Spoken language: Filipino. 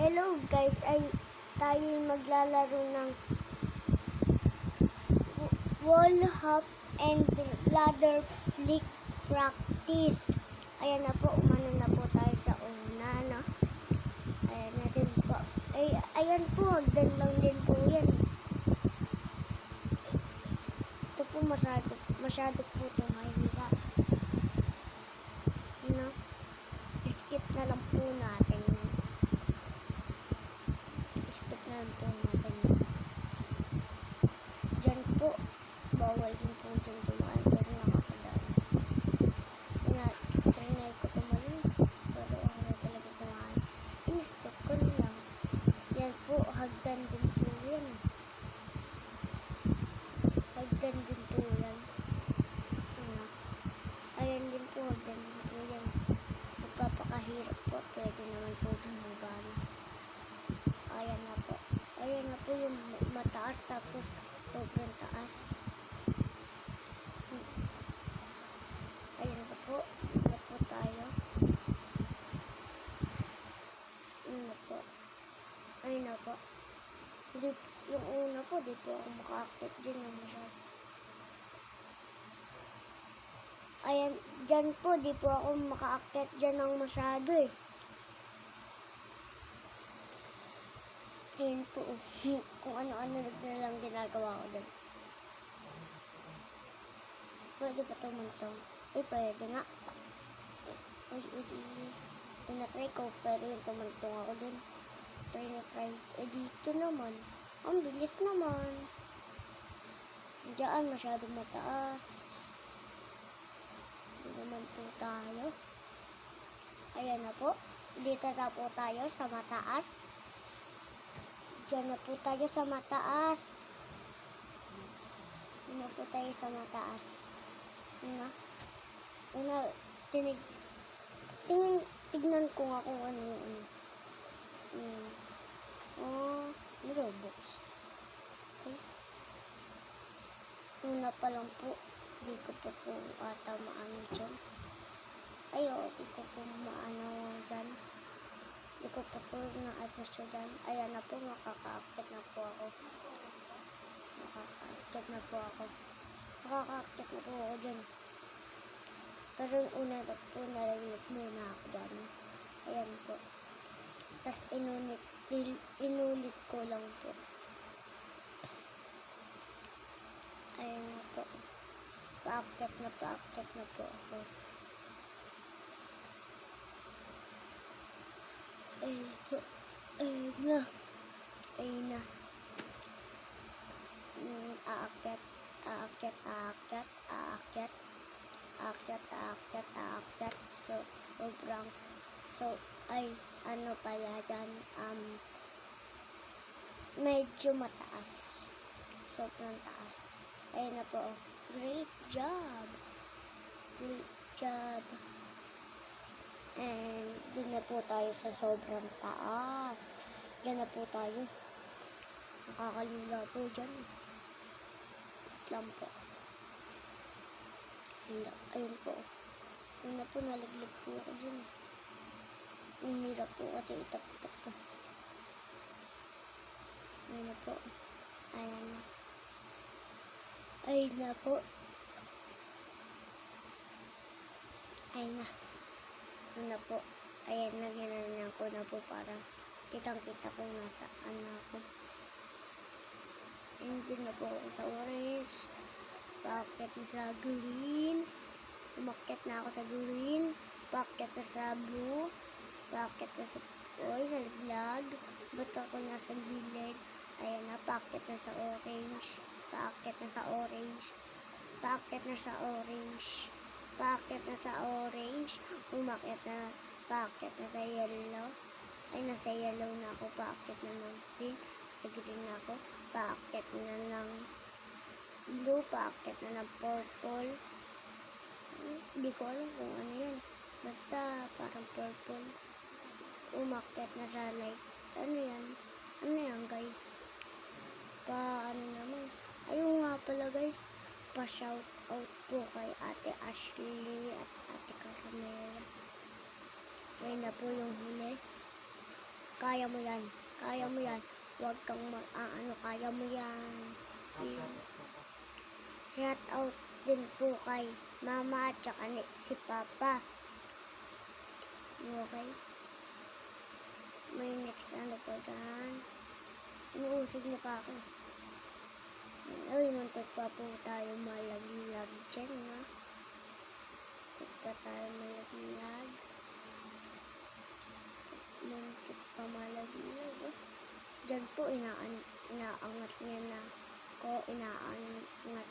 Hello guys, ay tayo maglalaro ng wall hop and ladder flick practice. Ayan na po, umano na po tayo sa una, no? Ayan na din po. Ayan po, hagdan lang din po yan. Ito po masyado po ito mahirap. No? Skip na lang po natin. Skip na lang po natin. Diyan po, bawal din po dyan dumaan, pero nakakadaan. Trinay ko tumalun, pero ako na talaga dumaan. In-step ko na lang. Yan po, hagdan din po yan. Hagdan din po yan. Ayan din po, hagdan din po yan. Nagpapakahirap po, pwede naman po bumaba. Ayan na po. Ayan na po yung mataas, tapos sobrang taas. Ayan na po. Ayan na po tayo. Ayan na po. Ayan na po. Yung una po, di po ako makaakit dyan na masyado. Ayan, dyan po, di po ako makaakit dyan ng masyado eh. Ayan po, kung ano-ano na lang ginagawa ko dyan. Pwede ba tumantong? Pwede nga. Tinatry ko, pero yung tumantong ako dun. Try. Dito naman. Ang bilis naman. Diyan, masyadong mataas. Dito naman po tayo. Ayan na po. Dito na po tayo sa mataas. Diyan na po tayo sa mataas. Diyan na po tayo sa mataas. Una, tignan ko nga kung ano yung ano. Robux. Okay. Una pa lang po. Di ko pa po ata maano dyan. Di ko po maano dyan. Di ko pa po na-adjust dyan. Ayan na po, makaka-akit na po ako. Makaka-akit na po ako dyan. Pero yung una na po, narinig muna ako dyan. Ayan po. Tapos inulit ko lang po. Ayan na po. Paakit na po ako. Ayun po. Ayun na. Aakyat. Ano pala dyan, medyo mataas. Sobrang taas. Ayun na po. Great job. And dun na po tayo sa sobrang taas. Diyan na po tayo. Nakakalula po dyan. Lang po. Ayun po. Ayun na po, nalaglag po ako dyan. Ang hirap po kasi itap-tap ko. Ayun na po. Ayan na. Ayun na po. Ayun na. Ayun na po. Ayan na, ginanyan ko na po para kitang-kita ko nasaan ako. Hindi na po ako sa orange. Paakyat na sa green. Umakyat na ako sa green. Paakyat na sa blue. Paakyat na sa nalaglag. Ba't ako nasa gilid? Ayan na, paakyat na sa orange. Paakyat na sa orange. Paakyat na sa orange. Paakyat na sa orange. Umakyat na. Paakyat na sa yellow. Ay, nasa yellow na ako. Paakyat na ng green. Sa green na ako. Paakyat na ng blue. Paakyat na ng purple. Hindi ko alam kung ano yan. Basta parang purple. Umakyat na sa light. Ano yan guys? Ano naman? Ayun nga pala guys. Pa-shout out po kay Ate Ashley at Ate Caramela. Ayun na po yung huli. Kaya mo yan. Kaya mo yan. Huwag kang kaya mo yan. Shout out din po kay mama at saka si papa. Okay? May next ano po dyan. Inuusig na pa ako. Uy, muntik pa po tayo malaglag dyan, ha? Muntik pa tayo malaglag. Muntik pa malaglag, oh. Dyan po, inaangat niya na. Inaangat